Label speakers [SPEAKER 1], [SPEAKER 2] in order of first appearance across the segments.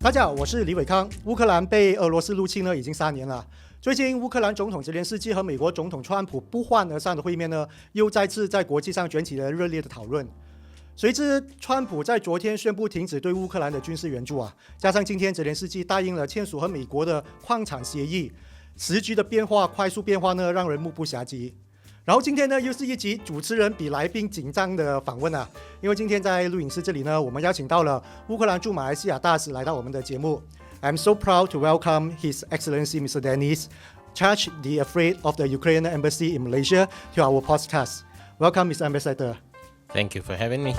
[SPEAKER 1] 大家好，我是李伟康。乌克兰被俄罗斯入侵呢，已经3年了。最近，乌克兰总统泽连斯基和美国总统川普不欢而散的会面呢，又再次在国际上卷起了热烈的讨论。随之，川普在昨天宣布停止对乌克兰的军事援助加上今天泽连斯基答应了签署和美国的矿产协议，时局的快速变化呢，让人目不暇接。然后今天呢，又是一集主持人比来宾紧张的访问因为今天在录影室这里呢，我们邀请到了乌克兰驻马来西亚大使来到我们的节目。I'm so proud to welcome His Excellency Mr. Denis, Charge the Afraid of the Ukrainian Embassy in Malaysia, to our podcast. Welcome, Mr. Ambassador.
[SPEAKER 2] Thank you for having me.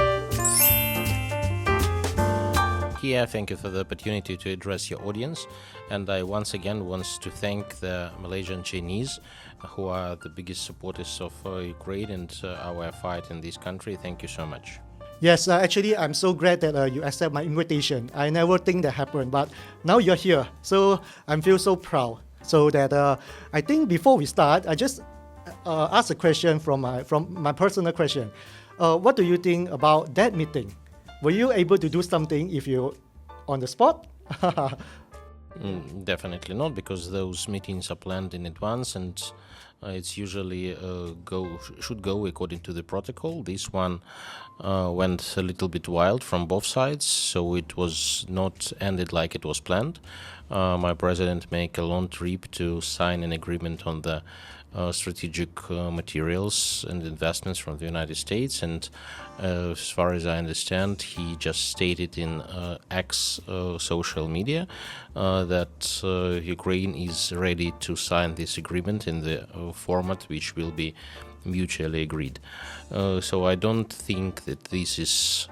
[SPEAKER 2] Here, thank you for the opportunity to address your audience. And I once again want to thank the Malaysian Chinese, who are the biggest supporters of Ukraine and our fight in this country. Thank you so much.
[SPEAKER 1] Yes, actually, I'm so glad that you accept my invitation. I never think that happened, but now you're here, so I feel so proud. So that I think before we start, I just ask a question from my personal question. What do you think about that meeting? Were you able to do something if you're on the spot?
[SPEAKER 2] Definitely not, because those meetings are planned in advance and it's usually should go according to the protocol. This one went a little bit wild from both sides, so it was not ended like it was planned. My president made a long trip to sign an agreement on the strategic materials and investments from the United States, and as far as I understand, he just stated in X social media that Ukraine is ready to sign this agreement in the format which will be mutually agreed. So I don't think that this is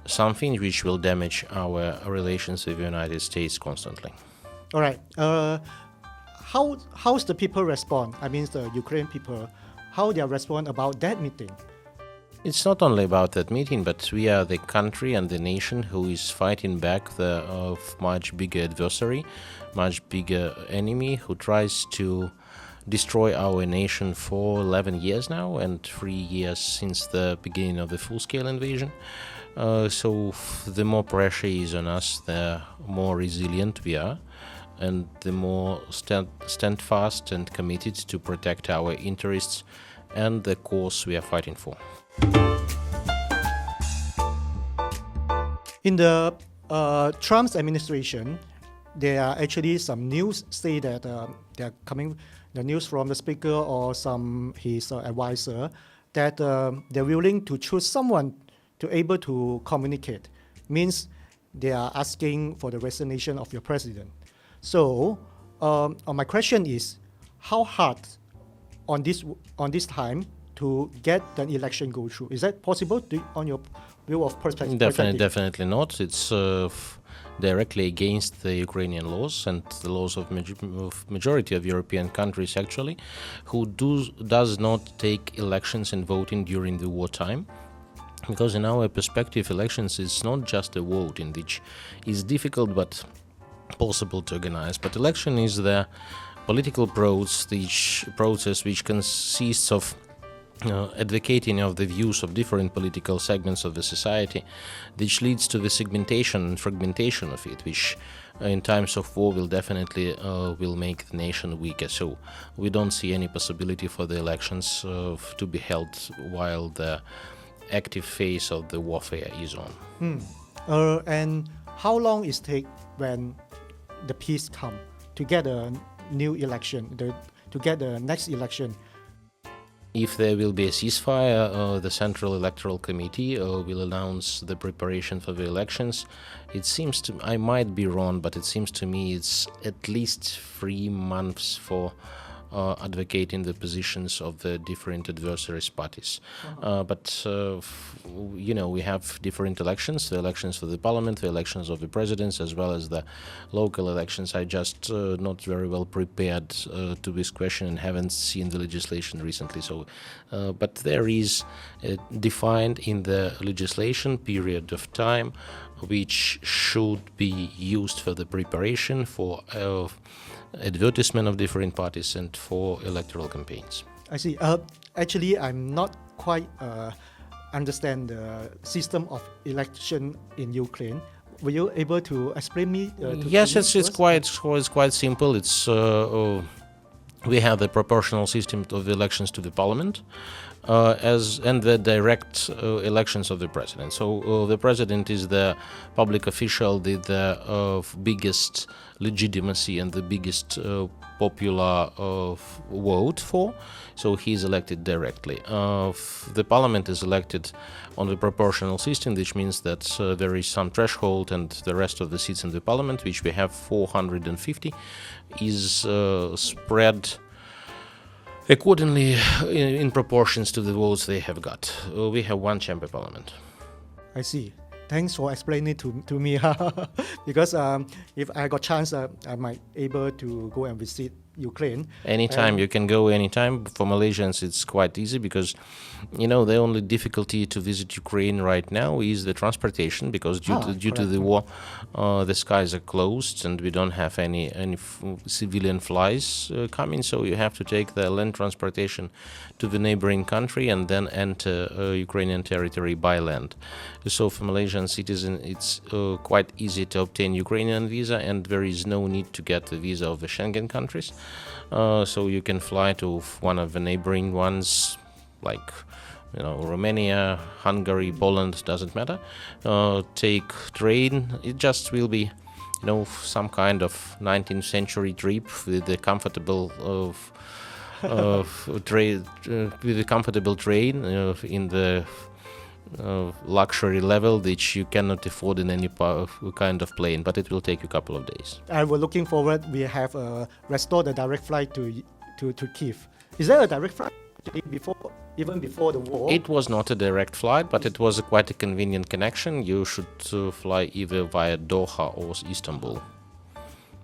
[SPEAKER 2] something which will damage our relations with the United States constantly.
[SPEAKER 1] All right. How's the people respond? I mean, the Ukrainian people, how they respond about that meeting?
[SPEAKER 2] It's not only about that meeting, but we are the country and the nation who is fighting back the much bigger adversary, much bigger enemy who tries to destroy our nation for 11 years now and 3 years since the beginning of the full-scale invasion. So the more pressure is on us, the more resilient we are, and the more stand fast and committed to protect our interests and the cause we are fighting for.
[SPEAKER 1] In the Trump's administration, there are actually some news say that they are coming, the news from the speaker or his advisor, that they're willing to choose someone to able to communicate. Means they are asking for the resignation of your president. So, my question is, how hard on this time to get the election go through? Is that possible on your view of perspective?
[SPEAKER 2] Definitely not. It's directly against the Ukrainian laws and the laws of majority of European countries, actually, who does not take elections and voting during the wartime. Because in our perspective, elections is not just a vote in which is difficult but possible to organize, but election is the political process which consists of advocating of the views of different political segments of the society, which leads to the segmentation and fragmentation of it, which in times of war will definitely will make the nation weaker. So we don't see any possibility for the elections to be held while the active phase of the warfare is on.
[SPEAKER 1] And how long it take when the peace come to get a new election, to get the next election?
[SPEAKER 2] If there will be a ceasefire, the Central Electoral Committee will announce the preparation for the elections. It seems to, I might be wrong, but it seems to me it's at least 3 months for advocating the positions of the different adversaries parties. But we have different elections, the elections for the parliament, the elections of the presidents, as well as the local elections. I just not very well prepared to this question and haven't seen the legislation recently. So, but there is defined in the legislation period of time which should be used for the preparation for advertisement of different parties and for electoral campaigns.
[SPEAKER 1] I see. Actually, I'm not quite understand the system of election in Ukraine. Were you able to explain me?
[SPEAKER 2] Yes, it's quite simple. It's we have the proportional system of the elections to the parliament, and the direct elections of the president. So the president is the public official, the biggest legitimacy and the biggest popular vote for. So he is elected directly. The parliament is elected on the proportional system, which means that there is some threshold, and the rest of the seats in the parliament, which we have 450, is spread accordingly in proportions to the votes they have got. We have one chamber parliament.
[SPEAKER 1] I see. Thanks for explaining to me. Because if I got chance, I might able to go and visit Ukraine.
[SPEAKER 2] Anytime, you can go anytime. For Malaysians, it's quite easy because, the only difficulty to visit Ukraine right now is the transportation, because due to the war, the skies are closed and we don't have any civilian flights coming. So you have to take the land transportation to the neighboring country and then enter Ukrainian territory by land. So for Malaysian citizens, it's quite easy to obtain Ukrainian visa, and there is no need to get the visa of the Schengen countries. So you can fly to one of the neighboring ones, like Romania, Hungary, Poland, doesn't matter. Take train. It just will be some kind of 19th century trip with the comfortable train in the luxury level, which you cannot afford in any kind of plane, but it will take you a couple of days.
[SPEAKER 1] And we're looking forward. We have restored the direct flight to Kiev. Is there a direct flight even before the war?
[SPEAKER 2] It was not a direct flight, but it was quite a convenient connection. You should fly either via Doha or Istanbul.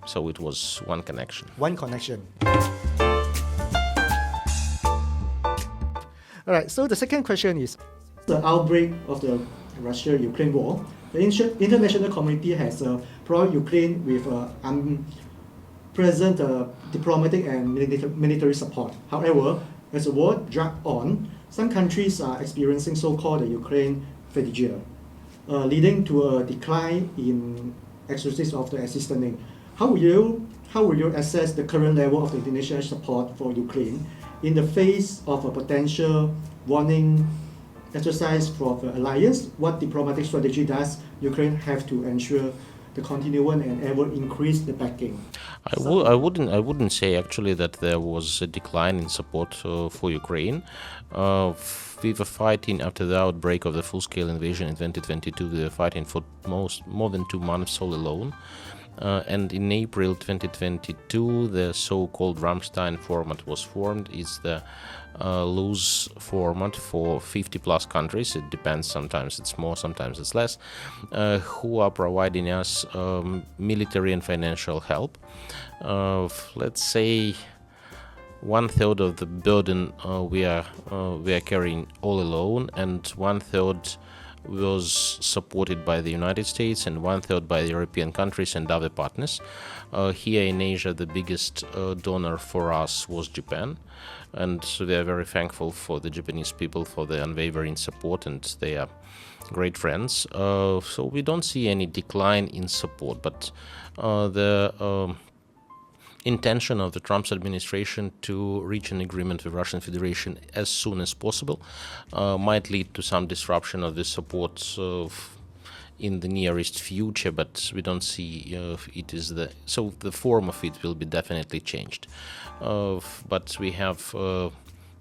[SPEAKER 2] So it was one connection.
[SPEAKER 1] One connection. All right, so the second question is, the outbreak of the Russia-Ukraine war, the international community has provided Ukraine with present diplomatic and military support. However, as the war dragged on, some countries are experiencing so-called Ukraine fatigue, leading to a decline in exercise of the assistance aid. How will you assess the current level of the international support for Ukraine in the face of a potential warning exercise from the alliance? What diplomatic strategy does Ukraine have to ensure the continuance and ever increase the backing?
[SPEAKER 2] I wouldn't say actually that there was a decline in support for Ukraine. We were fighting after the outbreak of the full-scale invasion in 2022. We were fighting for more than 2 months all alone. And in April 2022, the so-called Ramstein format was formed. It's the loose format for 50-plus countries. It depends. Sometimes it's more, sometimes it's less, who are providing us military and financial help. Let's say 1/3 of the burden we are carrying all alone, and 1/3 was supported by the United States and 1/3 by the European countries and other partners. Here in Asia, the biggest donor for us was Japan, and we are very thankful for the Japanese people for their unwavering support, and they are great friends. So we don't see any decline in support, but the intention of the Trump administration to reach an agreement with Russian Federation as soon as possible might lead to some disruption of the support in the nearest future, but we don't see it is so the form of it will be definitely changed. But we have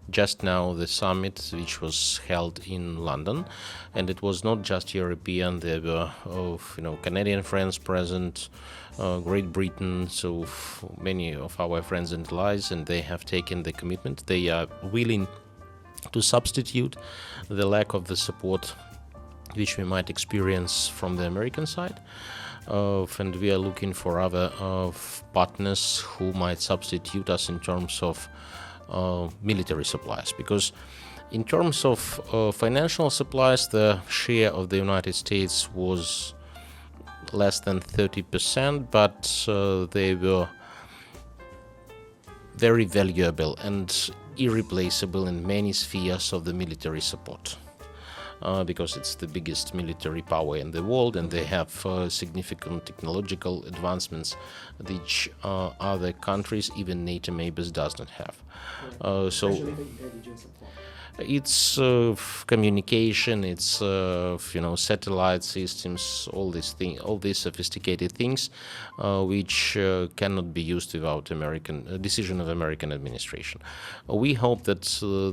[SPEAKER 2] just now the summit, which was held in London, and it was not just European. There were Canadian friends present, Great Britain, so many of our friends and allies, and they have taken the commitment. They are willing to substitute the lack of the support which we might experience from the American side. And we are looking for other partners who might substitute us in terms of military supplies, because in terms of financial supplies, the share of the United States was less than 30%, but they were very valuable and irreplaceable in many spheres of the military support. because it's the biggest military power in the world, and they have significant technological advancements which other countries, even NATO members, does not have. So
[SPEAKER 1] Especially the intelligence support.
[SPEAKER 2] it's communication, it's satellite systems, all these sophisticated things, which cannot be used without decision of American administration. We hope that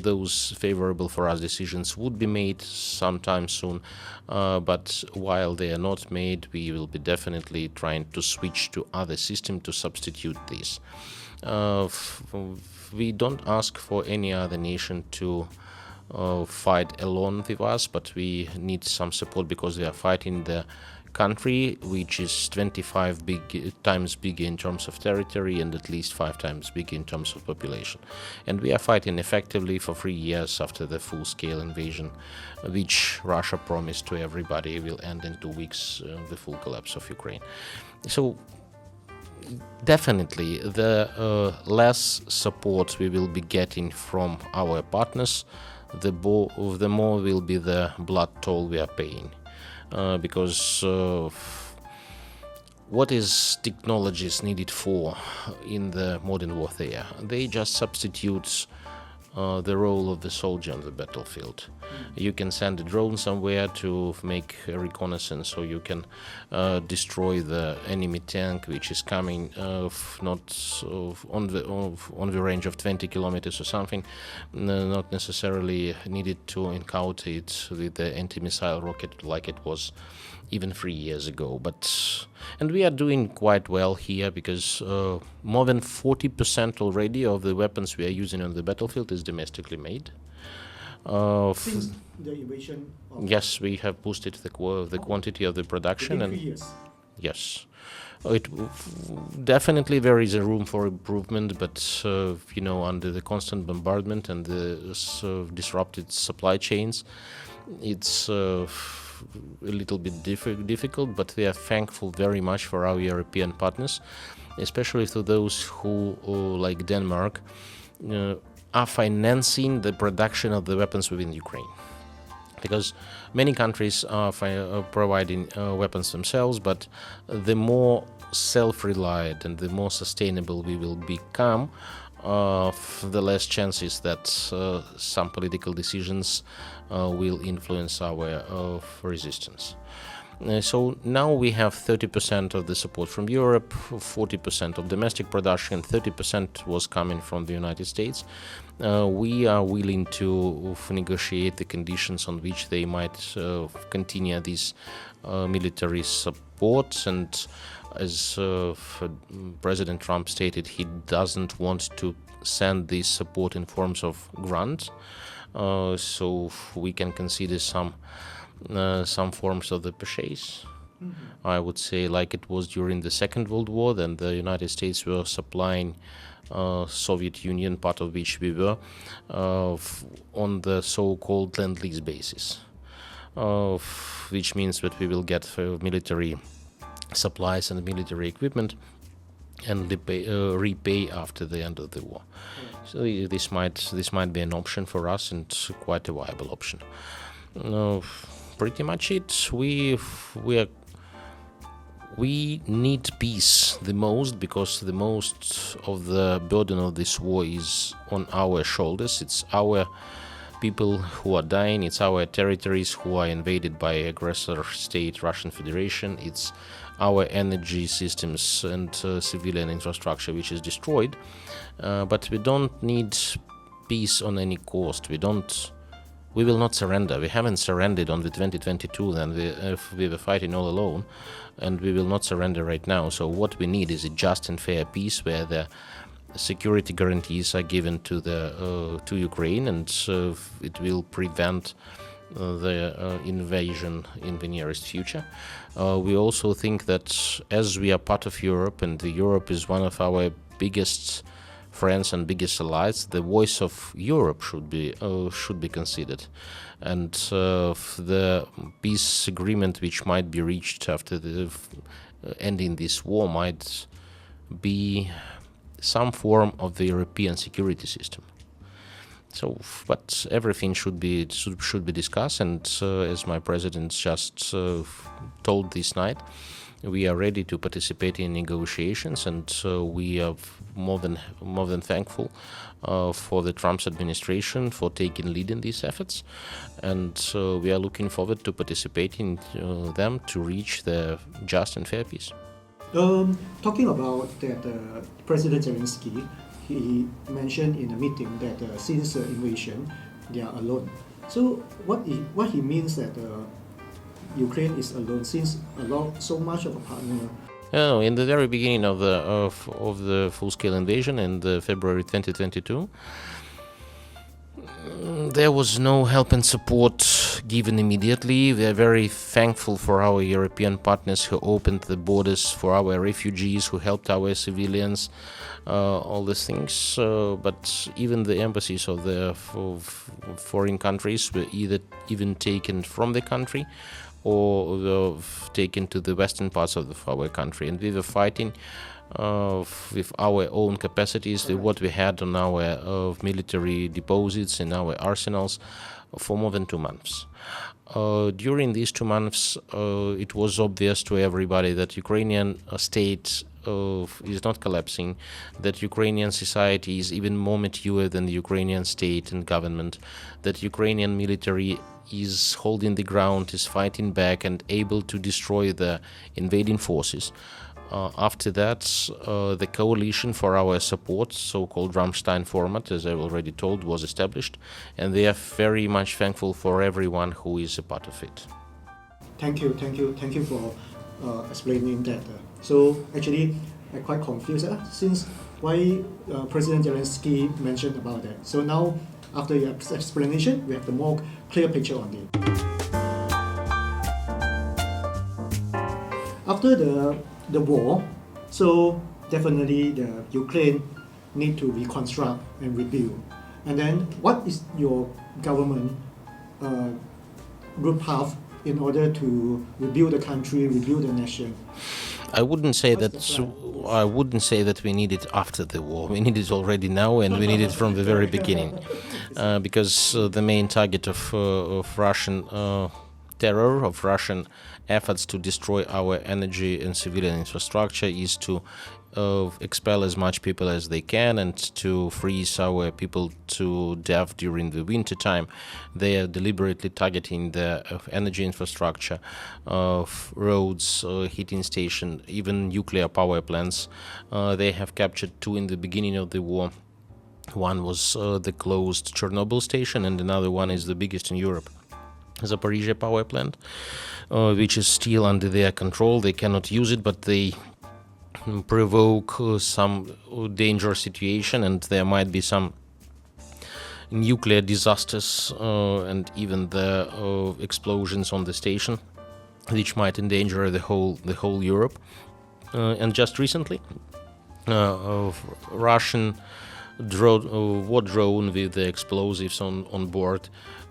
[SPEAKER 2] those favorable for us decisions would be made sometime soon, but while they are not made, we will be definitely trying to switch to other system to substitute this. We don't ask for any other nation to fight alone with us, but we need some support because we are fighting the country which is 25 times bigger in terms of territory and at least 5 times bigger in terms of population. And we are fighting effectively for 3 years after the full-scale invasion, which Russia promised to everybody will end in 2 weeks, the full collapse of Ukraine. So definitely the less support we will be getting from our partners, the more will be the blood toll we are paying. Because what is technologies needed for in the modern warfare? They just substitute the role of the soldier on the battlefield. You can send a drone somewhere to make a reconnaissance, or you can destroy the enemy tank which is coming not on the range of 20 kilometers or something, not necessarily needed to encounter it with the anti-missile rocket like it was even 3 years ago. And we are doing quite well here because more than 40% already of the weapons we are using on the battlefield is domestically made.
[SPEAKER 1] Since the invasion of
[SPEAKER 2] Yes, we have boosted the quantity of the production.
[SPEAKER 1] within 3 years.
[SPEAKER 2] Yes, definitely there is a room for improvement, but under the constant bombardment and the disrupted supply chains, it's a little bit difficult. But we are thankful very much for our European partners, especially to those who, like Denmark, are financing the production of the weapons within Ukraine. Because many countries are providing weapons themselves, but the more self-reliant and the more sustainable we will become, the less chances that some political decisions will influence our resistance. So now we have 30% of the support from Europe, 40% of domestic production, 30% was coming from the United States. We are willing to negotiate the conditions on which they might continue this military support. And as President Trump stated, he doesn't want to send this support in forms of grants. So we can consider some forms of the purchase. I would say like it was during the Second World War, then the United States were supplying Soviet Union, part of which we were, on the so-called Lend-Lease basis, which means that we will get military supplies and military equipment and repay after the end of the war. So this might be an option for us, and quite a viable option. Pretty much it. We need peace the most, because the most of the burden of this war is on our shoulders. It's our people who are dying. It's our territories who are invaded by aggressor state Russian Federation. It's our energy systems and civilian infrastructure which is destroyed. But we don't need peace on any cost. We will not surrender. We haven't surrendered on the 2022, then we were fighting all alone, and we will not surrender right now. So what we need is a just and fair peace where the security guarantees are given to Ukraine, and it will prevent the invasion in the nearest future. We also think that as we are part of Europe, and Europe is one of our biggest friends and biggest allies, the voice of Europe should be considered, and the peace agreement which might be reached after the ending this war might be some form of the European security system. So, but everything should be discussed, and as my president just told this night, we are ready to participate in negotiations, and we are more than thankful for the Trump's administration for taking lead in these efforts, and we are looking forward to participating them to reach the just and fair peace.
[SPEAKER 1] Talking about that, President Zelensky, he mentioned in a meeting that since the invasion, they are alone. So what he means that Ukraine is alone, since so much of a partner.
[SPEAKER 2] In the very beginning of the full-scale invasion in February 2022, there was no help and support given immediately. We are very thankful for our European partners who opened the borders for our refugees, who helped our civilians, all these things. But even the embassies of foreign countries were either even taken from the country or taken to the western parts of our country. And we were fighting with our own capacities, with what we had on our military deposits in our arsenals for more than 2 months. During these 2 months, it was obvious to everybody that Ukrainian state is not collapsing, that Ukrainian society is even more mature than the Ukrainian state and government, that Ukrainian military is holding the ground, is fighting back and able to destroy the invading forces. After that, the coalition for our support, so-called Rammstein format, as I already told, was established, and they are very much thankful for everyone who is a part of it.
[SPEAKER 1] Thank you for explaining that. So actually, I'm quite confused since why President Zelensky mentioned about that. So now, after your explanation, we have the more clear picture on it. After the war, so definitely the Ukraine need to reconstruct and rebuild. And then what is your government route path in order to rebuild the country, rebuild the nation?
[SPEAKER 2] I wouldn't say that we need it after the war. We need it already now, and we need it from the very beginning, because the main target of Russian terror, of Russian efforts to destroy our energy and civilian infrastructure is to expel as much people as they can and to freeze our people to death during the winter time. They are deliberately targeting the energy infrastructure of roads, heating station, even nuclear power plants. They have captured 2 in the beginning of the war. One was the closed Chernobyl station, and another one is the biggest in Europe, Zaporizhzhia power plant, which is still under their control. They cannot use it, but they provoke some dangerous situation, and there might be some nuclear disasters and even the explosions on the station, which might endanger the whole Europe. And just recently, Russian war drone with the explosives on board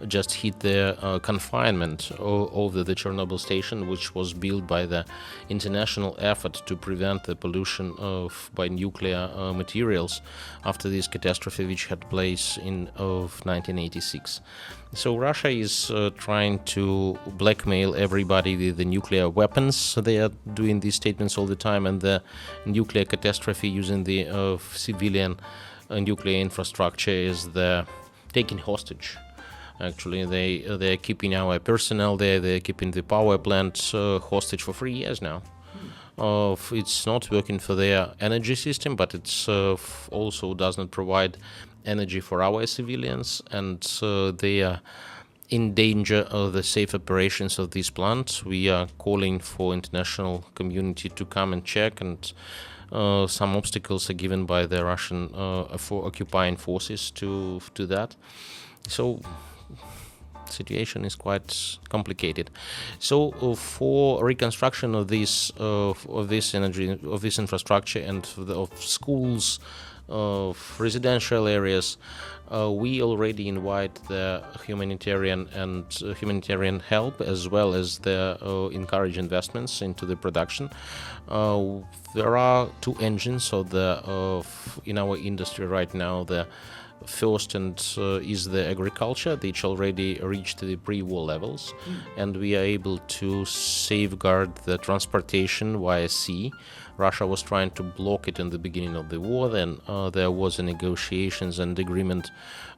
[SPEAKER 2] just hit the confinement over the Chernobyl station, which was built by the international effort to prevent the pollution by nuclear materials after this catastrophe which had place in 1986. So Russia is trying to blackmail everybody with the nuclear weapons. They are doing these statements all the time, and the nuclear catastrophe using the civilian nuclear infrastructure is the taking hostage. Actually, they are keeping our personnel there. They are keeping the power plant hostage for 3 years now. It's not working for their energy system, but it's also does not provide energy for our civilians, and they are in danger of the safe operations of these plants. We are calling for international community to come and check, and some obstacles are given by the Russian occupying forces to that. So situation is quite complicated. So for reconstruction of this infrastructure and of schools, of residential areas, we already invite the humanitarian help, as well as the encourage investments into the production. There are 2 engines in our industry right now: the First is the agriculture, which already reached the pre-war levels, and we are able to safeguard the transportation via sea. Russia was trying to block it in the beginning of the war. Then there was a negotiations and agreement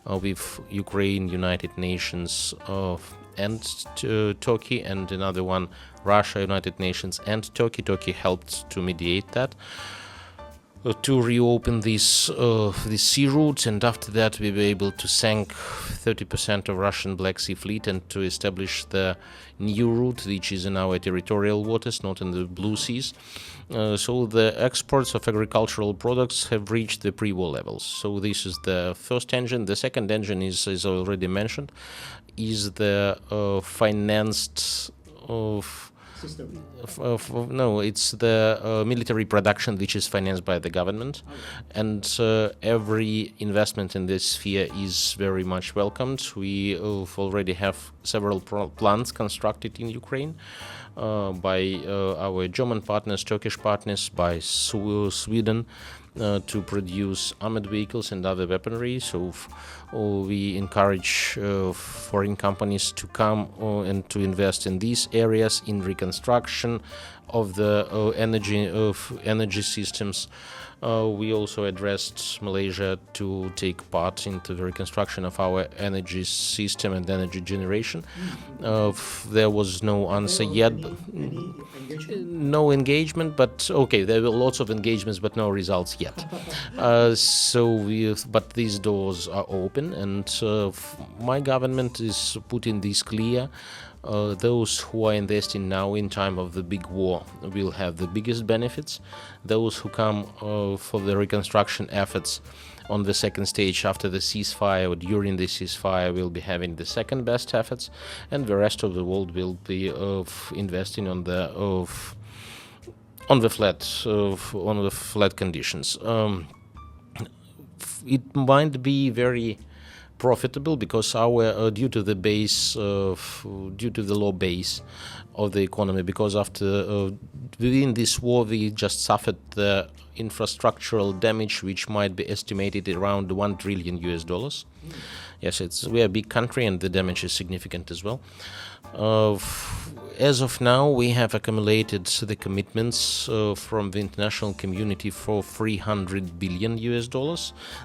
[SPEAKER 2] with Ukraine, United Nations, and Turkey, and another one, Russia, United Nations, and Turkey. Turkey helped to mediate that. To reopen these sea routes, and after that we were able to sink 30% of Russian Black Sea Fleet and to establish the new route, which is in our territorial waters, not in the blue seas. So the exports of agricultural products have reached the pre-war levels. So this is the first engine. The second engine is, as already mentioned, is the financed no, it's the military production which is financed by the government, and every investment in this sphere is very much welcomed. We already have several plants constructed in Ukraine by our German partners, Turkish partners, by Sweden, to produce armored vehicles and other weaponry. So we encourage foreign companies to come and to invest in these areas, in reconstruction of the energy systems. We also addressed Malaysia to take part in the reconstruction of our energy system and energy generation. There was no answer yet.
[SPEAKER 1] Any engagement?
[SPEAKER 2] No engagement, but okay, there were lots of engagements, but no results yet. But these doors are open, and my government is putting this clear. Those who are investing now in time of the big war will have the biggest benefits. Those who come for the reconstruction efforts on the second stage after the ceasefire or during the ceasefire will be having the second best efforts, and the rest of the world will be investing on the flat conditions. It might be very profitable because our due to the low base of the economy, because after within this war we just suffered the infrastructural damage which might be estimated around $1 trillion. Yes, we are a big country and the damage is significant as well. As of now, we have accumulated the commitments from the international community for $300 billion,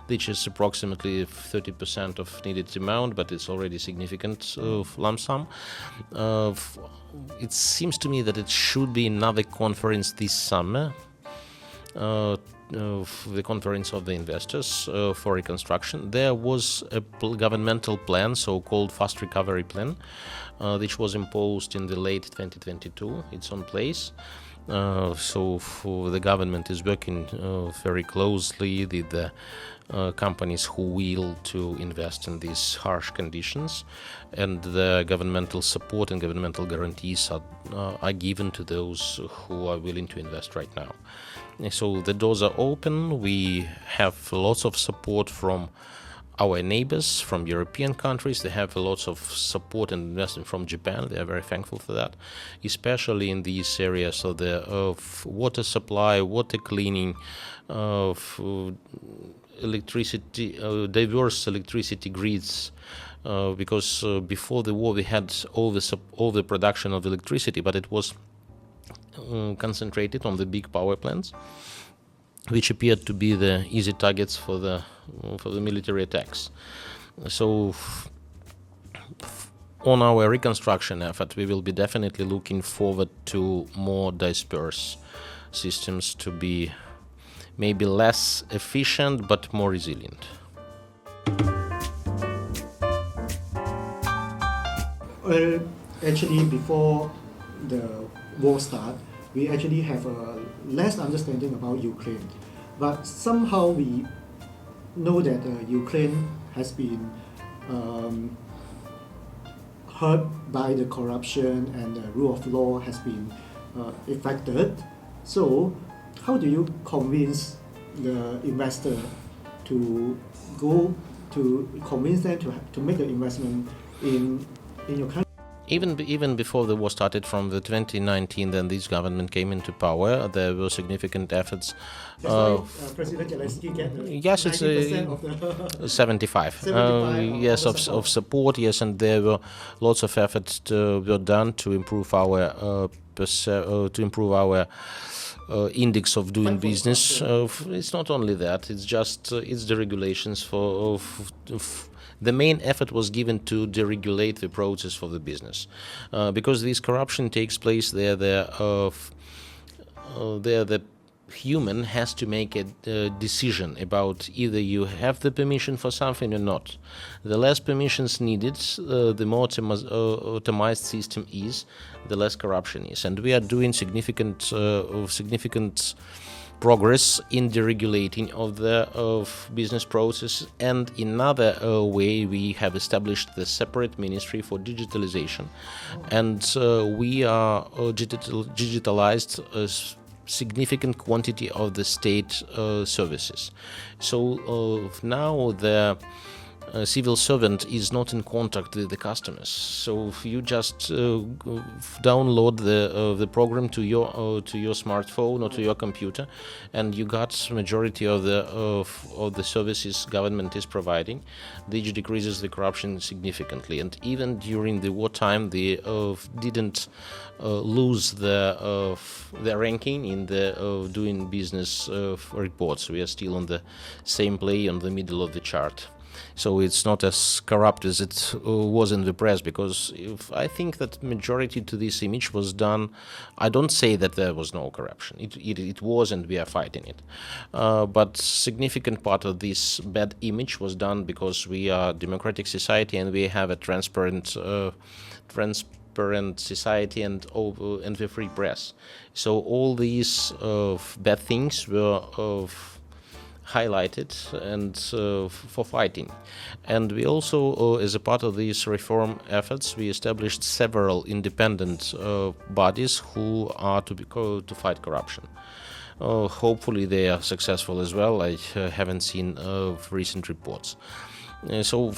[SPEAKER 2] which is approximately 30% of needed amount, but it's already significant lump sum. It seems to me that it should be another conference this summer. The conference of the investors for reconstruction. There was a governmental plan, so-called fast recovery plan, which was imposed in the late 2022. It's on place. The government is working very closely with the companies who will to invest in these harsh conditions, and the governmental support and governmental guarantees are given to those who are willing to invest right now. So the doors are open. We have lots of support from our neighbors, from European countries. They have lots of support and investment from Japan. They are very thankful for that, especially in these areas of the water supply, water cleaning, electricity, diverse electricity grids. Because before the war we had all the production of electricity, but it was concentrated on the big power plants, which appeared to be the easy targets for the military attacks. So on our reconstruction effort, we will be definitely looking forward to more dispersed systems to be maybe less efficient but more resilient.
[SPEAKER 1] Actually, before the war start, we actually have a less understanding about Ukraine. But somehow we know that Ukraine has been hurt by the corruption and the rule of law has been affected. So how do you convince the investor to convince them to make the investment in your country?
[SPEAKER 2] Even before the war started, from the 2019, then this government came into power, there were significant efforts.
[SPEAKER 1] That's why President Zelensky get
[SPEAKER 2] Yes, it's
[SPEAKER 1] 90% of the
[SPEAKER 2] 75.
[SPEAKER 1] 75
[SPEAKER 2] Yes, of support. Yes, and there were lots of efforts were done to improve our index of doing business. It's not only that; it's just it's the regulations for. The main effort was given to deregulate the process for the business, because this corruption takes place there. The human has to make a decision about either you have the permission for something or not. The less permissions needed, the more automized system is, the less corruption is. And we are doing significant progress in deregulating of the business process. And in another way, we have established the separate ministry for digitalization, and we are digitalized significant quantity of the state services. So now the civil servant is not in contact with the customers. So if you just download the program to your smartphone or to your computer, and you got majority of the services government is providing, which decreases the corruption significantly. And even during the wartime, they didn't lose the ranking in the doing business reports. We are still on the same play on the middle of the chart. So it's not as corrupt as it was in the press, because I think that majority to this image was done. I don't say that there was no corruption. It was, and we are fighting it. But significant part of this bad image was done because we are a democratic society and we have a transparent society and the free press. So all these bad things were highlighted and for fighting. And we also, as a part of these reform efforts, we established several independent bodies who are to fight corruption. Hopefully they are successful as well. I haven't seen recent reports. So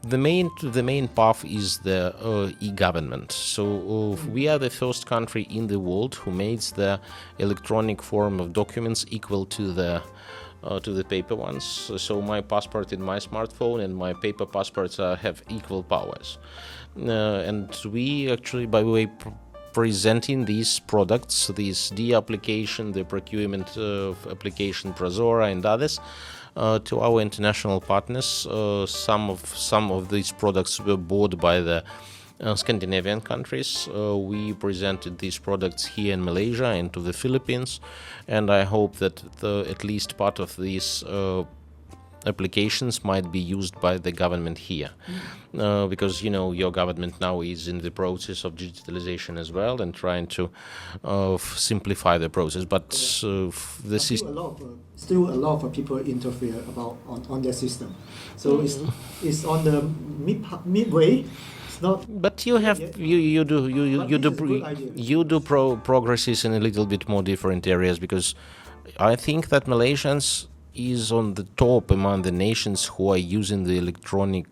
[SPEAKER 2] the main path is the e-government. So we are the first country in the world who makes the electronic form of documents equal to the paper ones. So my passport in my smartphone and my paper passports have equal powers. And we actually, by the way, presenting these products, this application, the procurement application, Prozora and others, to our international partners. Some of these products were bought by the Scandinavian countries. We presented these products here in Malaysia and to the Philippines, and I hope that at least part of these applications might be used by the government here, because your government now is in the process of digitalization as well and trying to simplify the process. But this is
[SPEAKER 1] still a lot of people interfere on their system. So it's on the midway.
[SPEAKER 2] But you do progresses in a little bit more different areas, because I think that Malaysians is on the top among the nations who are using the electronic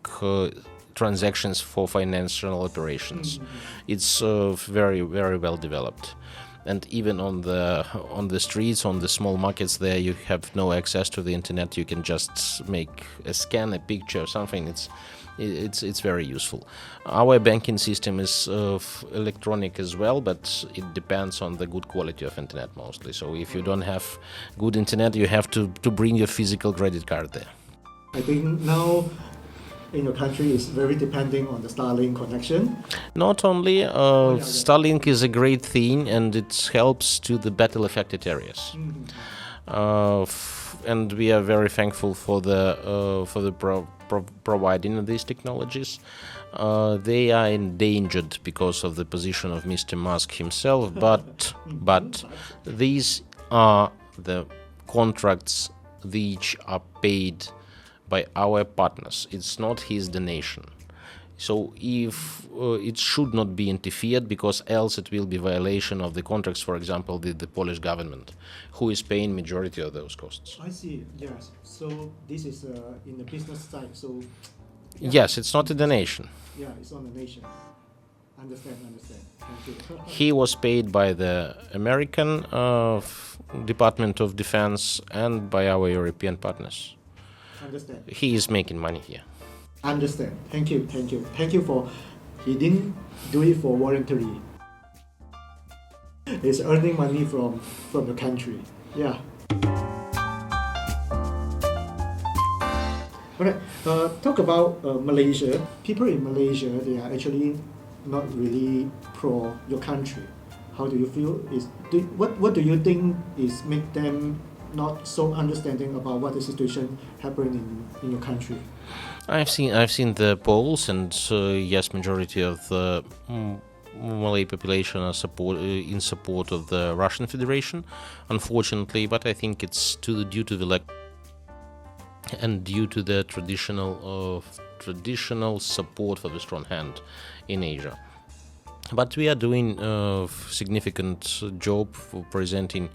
[SPEAKER 2] transactions for financial operations. It's very, very well developed. And even on the streets, on the small markets there, you have no access to the internet. You can just scan a picture or something. It's very useful. Our banking system is electronic as well, but it depends on the good quality of internet mostly. So if you don't have good internet, you have to bring your physical credit card there.
[SPEAKER 1] I think now in your country is very depending on the Starlink connection.
[SPEAKER 2] Not only Starlink is a great thing, and it helps to the battle affected areas. And we are very thankful for the providing these technologies. They are endangered because of the position of Mr. Musk himself, but these are the contracts which are paid by our partners. It's not his donation. So if it should not be interfered, because else it will be violation of the contracts, for example, the Polish government, who is paying majority of those costs.
[SPEAKER 1] I see, yes. So this is in the business side. So
[SPEAKER 2] yes, it's not a donation.
[SPEAKER 1] Yeah, it's not a donation. Understand. Thank you.
[SPEAKER 2] He was paid by the American Department of Defense and by our European partners.
[SPEAKER 1] Understand.
[SPEAKER 2] He is making money here.
[SPEAKER 1] Understand. Thank you for, he didn't do it for voluntary. He's earning money from the country. Yeah. Alright, talk about Malaysia. People in Malaysia, they are actually not really pro your country. How do you feel? What do you think is make them not so understanding about what the situation happening in your country?
[SPEAKER 2] I've seen the polls, and yes, majority of the Malay population are in support of the Russian Federation, unfortunately. But I think it's due to the and due to the traditional support for the strong hand in Asia. But we are doing a significant job for presenting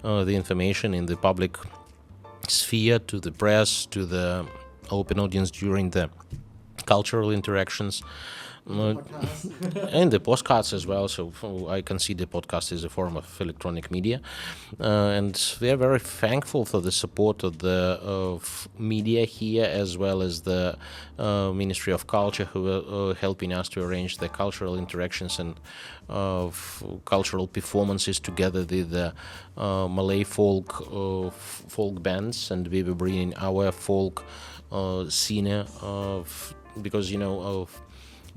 [SPEAKER 2] the information in the public sphere, to the press, to the open audience during the cultural interactions. And the postcards as well, so I consider podcast as a form of electronic media, and we are very thankful for the support of the media here, as well as the Ministry of Culture, who are helping us to arrange the cultural interactions and cultural performances together with the Malay folk bands, and we were bringing our folk scene because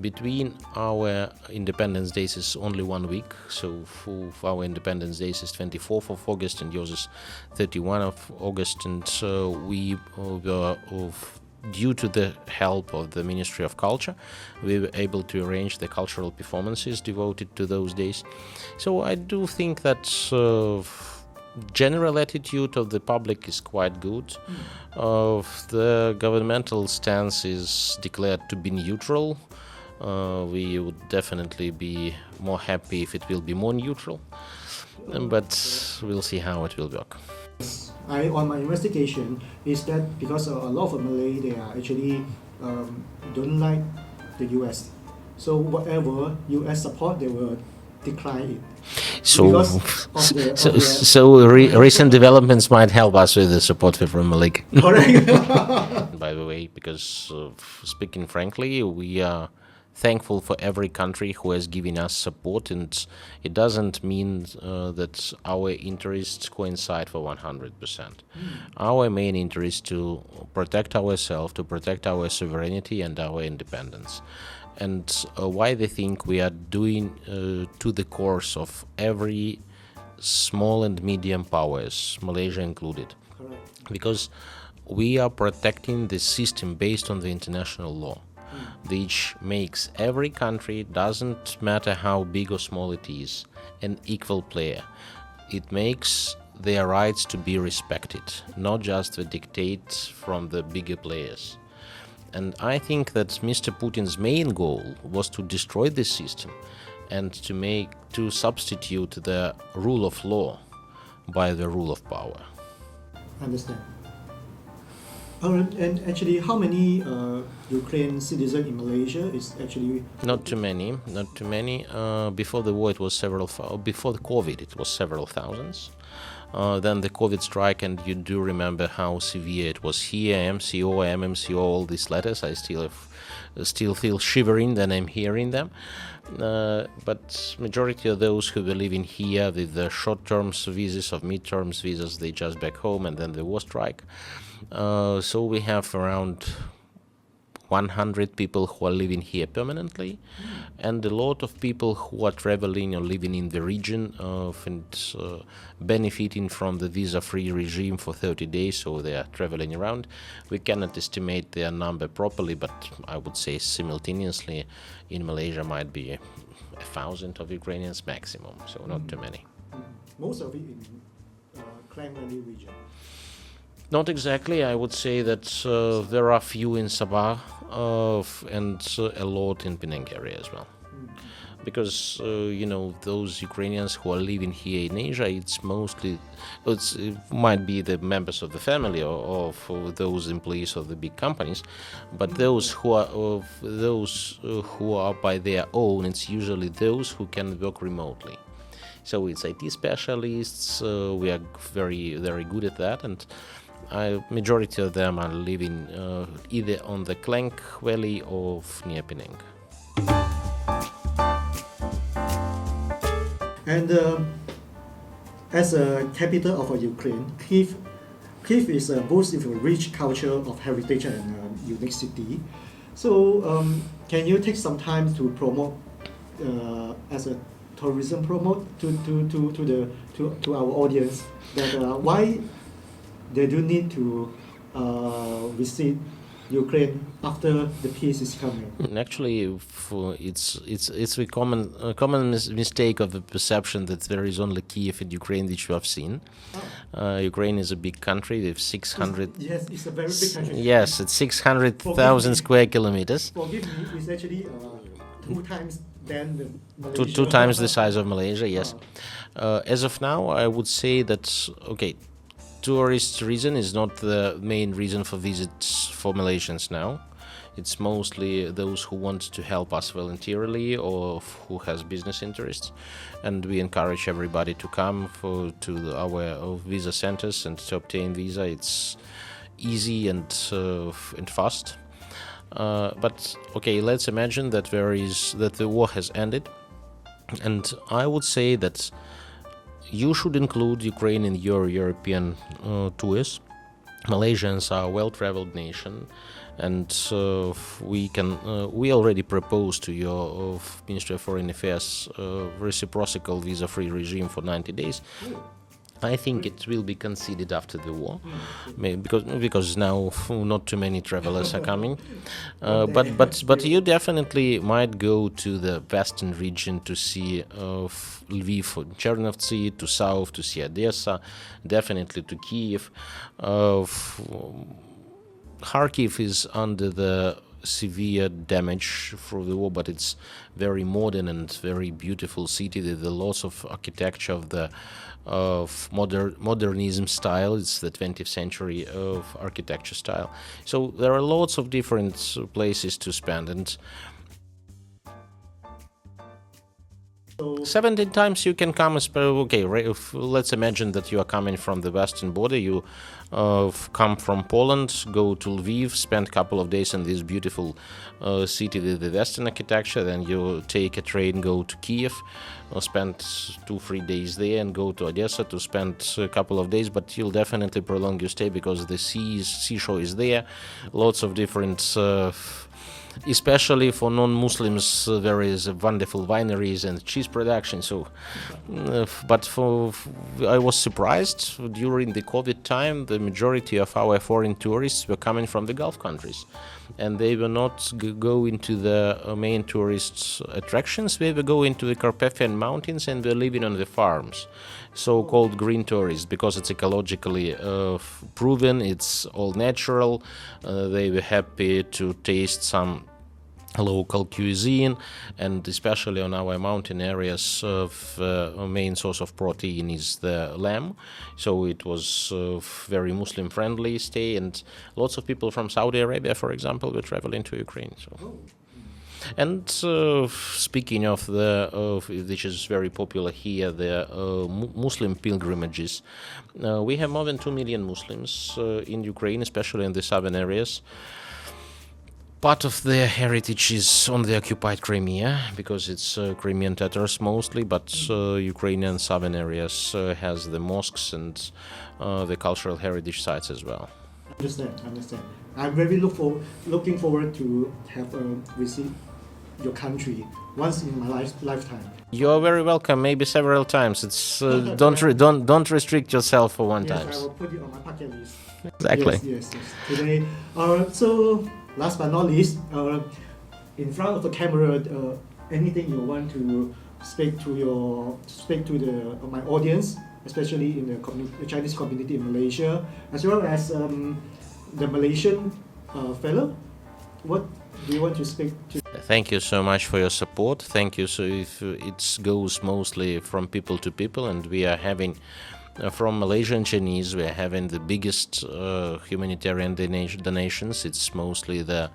[SPEAKER 2] between our Independence Days is only 1 week, so for our Independence Days is 24th of August and yours is 31 of August, and we were due to the help of the Ministry of Culture, we were able to arrange the cultural performances devoted to those days. So I do think that general attitude of the public is quite good. The governmental stance is declared to be neutral. We would definitely be more happy if it will be more neutral, but we'll see how it will work.
[SPEAKER 1] On my investigation is that because a lot of Malay, they are actually don't like the US, so whatever US support, they will decline it.
[SPEAKER 2] So recent developments might help us with the support from Malik.
[SPEAKER 1] Correct.
[SPEAKER 2] By the way, because speaking frankly, we are thankful for every country who has given us support, and it doesn't mean that our interests coincide for 100%. Our main interest is to protect ourselves, to protect our sovereignty and our independence. And why they think we are doing to the course of every small and medium powers, Malaysia included.
[SPEAKER 1] Correct.
[SPEAKER 2] Because we are protecting the system based on the international law, which makes every country, doesn't matter how big or small it is, an equal player. It makes their rights to be respected, not just the dictates from the bigger players. And I think that Mr. Putin's main goal was to destroy this system and to substitute the rule of law by the rule of power.
[SPEAKER 1] Understand. And actually, how many Ukrainian citizens in Malaysia is actually?
[SPEAKER 2] Not too many. Before the war, it was before the COVID, it was several thousands. Then the COVID strike, and you do remember how severe it was here. MCO, MMCO, all these letters. I still feel shivering when I'm hearing them. But majority of those who were living here with the short-term visas or mid-term visas, they just back home, and then the war strike. So we have around 100 people who are living here permanently, and a lot of people who are traveling or living in the region and benefiting from the visa-free regime for 30 days, so they are traveling around. We cannot estimate their number properly, but I would say simultaneously in Malaysia might be 1,000 of Ukrainians maximum, so not too many.
[SPEAKER 1] Most of it in Klang Valley region.
[SPEAKER 2] Not exactly. I would say that there are few in Sabah and a lot in Penang area as well. because those Ukrainians who are living here in Asia, it might be the members of the family or of those employees of the big companies, but those who are by their own, it's usually those who can work remotely. So it's IT specialists. We are very, very good at that, and majority of them are living either on the Klenk Valley or near Penang.
[SPEAKER 1] And as a capital of Ukraine, Kyiv is boasts of a rich culture of heritage and unique city. So can you take some time to promote as a tourism promote to our audience that why they do need to visit Ukraine after the peace is coming?
[SPEAKER 2] Actually, it's a common mistake of the perception that there is only Kyiv in Ukraine which you have seen. Ukraine is a big country with 600.
[SPEAKER 1] Yes, it's a very big country.
[SPEAKER 2] Yes, it's 600,000 square kilometers.
[SPEAKER 1] Forgive me, it's actually 2 times than the Malaysia.
[SPEAKER 2] Two times the size of Malaysia. Yes. As of now, I would say that tourist reason is not the main reason for visits for Malaysians now. It's mostly those who want to help us voluntarily or who has business interests, and we encourage everybody to come to our visa centers and to obtain visa. It's easy and fast. But let's imagine that the war has ended, and I would say that you should include Ukraine in your European tours. Malaysians are a well-traveled nation, and we already proposed to your Ministry of Foreign Affairs reciprocal visa-free regime for 90 days. I think it will be considered after the war, because now not too many travelers are coming. But you definitely might go to the western region to see Lviv, Chernovtsi, to south to see Odessa, definitely to Kyiv. Kharkiv is under the severe damage through the war, but it's very modern and very beautiful city with a lot of architecture of modernism style. It's the 20th century of architecture style. So there are lots of different places to spend, and 17 times you can come. Let's imagine that you are coming from the western border. You come from Poland, go to Lviv, spend a couple of days in this beautiful city with the western architecture. Then you take a train, go to Kyiv, spend 2-3 days there, and go to Odessa to spend a couple of days. But you'll definitely prolong your stay because the seashore is there. Lots of different. Especially for non-Muslims, there is wonderful wineries and cheese production. So, I was surprised during the COVID time. The majority of our foreign tourists were coming from the Gulf countries, and they were not going to the main tourist attractions. They were going to the Carpathian Mountains and were living on the farms, so-called green tourists, because it's ecologically proven. It's all natural. They were happy to taste some local cuisine, and especially on our mountain areas, a main source of protein is the lamb. So it was a very Muslim-friendly stay, and lots of people from Saudi Arabia, for example, were traveling to Ukraine. So. And speaking of which is very popular here, the Muslim pilgrimages, we have more than 2 million Muslims in Ukraine, especially in the southern areas. Part of their heritage is on the occupied Crimea, because it's Crimean Tatars mostly, but Ukrainian southern areas has the mosques and the cultural heritage sites as well.
[SPEAKER 1] Understand. I'm very looking forward to have visit your country once in my lifetime.
[SPEAKER 2] You are very welcome. Maybe several times. It's don't restrict yourself for one time.
[SPEAKER 1] Yes, I will put it on my bucket list.
[SPEAKER 2] Exactly.
[SPEAKER 1] Yes. Today, so last but not least, in front of the camera, anything you want to speak to my audience, especially in the Chinese community in Malaysia, as well as the Malaysian fellow. What Do you want to speak to?
[SPEAKER 2] Thank you so much for your support. Thank you. So if it goes mostly from people to people, and we are having from Malaysia and Chinese, we are having the biggest humanitarian donations. It's mostly the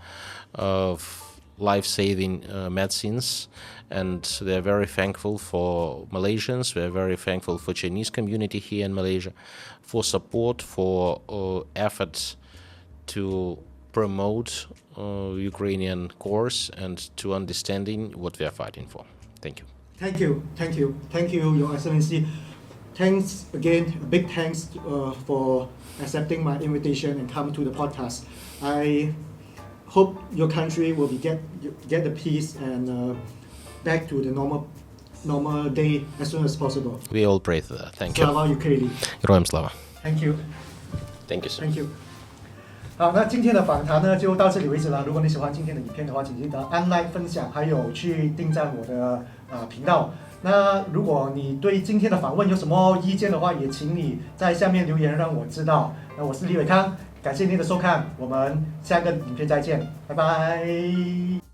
[SPEAKER 2] life-saving medicines, and they're very thankful for Malaysians. We're very thankful for Chinese community here in Malaysia, for support, for efforts to promote Ukrainian cause and to understanding what we are fighting for. Thank you.
[SPEAKER 1] Thank you, thank you, thank you, Your Excellency. Thanks again, a big thanks for accepting my invitation and come to the podcast. I hope your country will get the peace and back to the normal day as soon as possible.
[SPEAKER 2] We all pray for that. Thank you.
[SPEAKER 1] Slava Ukraini.
[SPEAKER 2] Героям слава.
[SPEAKER 1] Thank you.
[SPEAKER 2] Thank you, sir.
[SPEAKER 1] Thank you. 好，那今天的访谈呢就到这里为止了。如果你喜欢今天的影片的话，请记得按 like 分享，还有去订阅我的频道。那如果你对今天的访问有什么意见的话，也请你在下面留言让我知道。那我是李伟康，感谢您的收看，我们下个影片再见，拜拜。